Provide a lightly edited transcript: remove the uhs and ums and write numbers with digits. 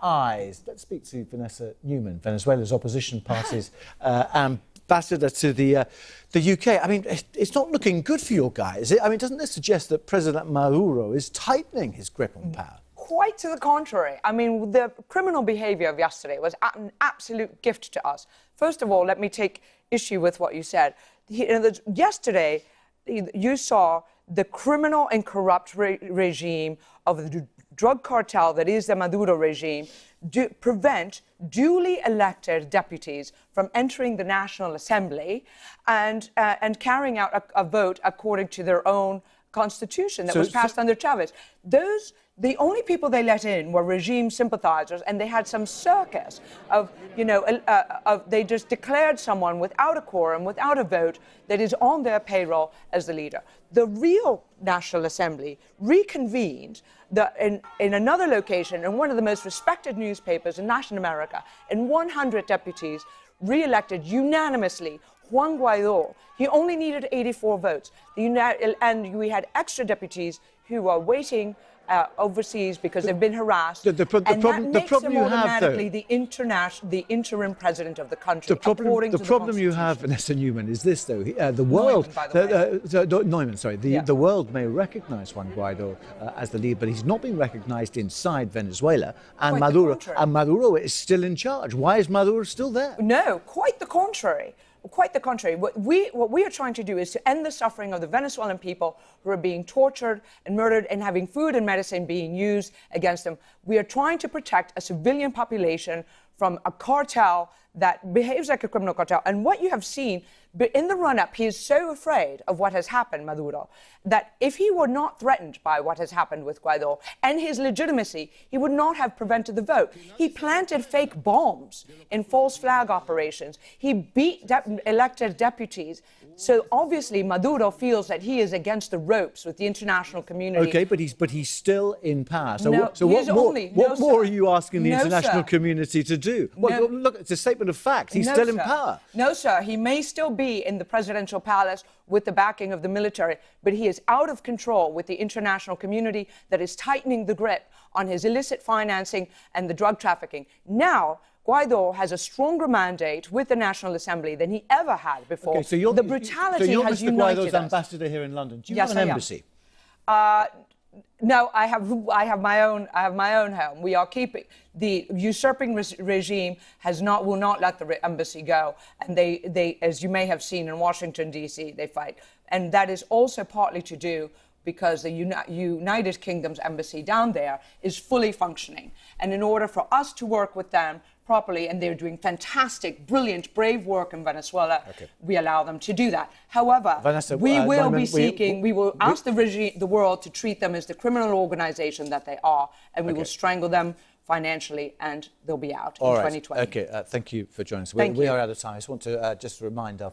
eyes. Let's speak to Vanessa Neumann, Venezuela's opposition party's ambassador to the UK. I mean, it's not looking good for your guy, is it? I mean, doesn't this suggest that President Maduro is tightening his grip on power? Quite to the contrary. I mean, the criminal behaviour of yesterday was an absolute gift to us. First of all, let me take issue with what you said. Yesterday, you saw the criminal and corrupt regime of the drug cartel that is the Maduro regime prevent duly elected deputies from entering the National Assembly and carrying out a vote according to their own constitution that was passed under Chavez. The only people they let in were regime sympathizers, and they had some circus of, they just declared someone without a quorum, without a vote, that is on their payroll as the leader. The real National Assembly reconvened in another location, in one of the most respected newspapers in Latin America, and 100 deputies re-elected unanimously Juan Guaidó. He only needed 84 votes. And we had extra deputies who are waiting overseas because they've been harassed. The problem you have, though, the interim president of the country. The problem you have, Vanessa Neumann, is this, though. The world, Neumann, sorry, the world may recognise Juan Guaidó as the leader, but he's not being recognised inside Venezuela, and Maduro is still in charge. Why is Maduro still there? No, quite the contrary. Quite the contrary. What we are trying to do is to end the suffering of the Venezuelan people who are being tortured and murdered and having food and medicine being used against them. We are trying to protect a civilian population from a cartel that behaves like a criminal cartel. And what you have seen, but in the run-up, he is so afraid of what has happened, Maduro, that if he were not threatened by what has happened with Guaidó and his legitimacy, he would not have prevented the vote. He planted fake bombs in false flag operations. He beat elected deputies. So obviously Maduro feels that he is against the ropes with the international community. Okay, but he's still in power. So what more are you asking the international community to do? Well, look, it's a statement of fact. He's still in power. No, sir. He may still be in the presidential palace with the backing of the military, but he is out of control with the international community that is tightening the grip on his illicit financing and the drug trafficking. Now, Guaidó has a stronger mandate with the National Assembly than he ever had before. Okay, so the brutality has Mr. united Guaido's ambassador here in London. Do you have an embassy? No, I have my own home. We are keeping the usurping regime will not let the embassy go, and they, as you may have seen in Washington D.C., they fight, and that is also partly to do because the United Kingdom's embassy down there is fully functioning, and in order for us to work with them properly, and they're doing fantastic, brilliant, brave work in Venezuela, we allow them to do that. However, Vanessa, we will ask the world to treat them as the criminal organization that they are, and we will strangle them financially, and they'll be out in 2020. Okay, thank you for joining us. We are out of time. I just want to just remind our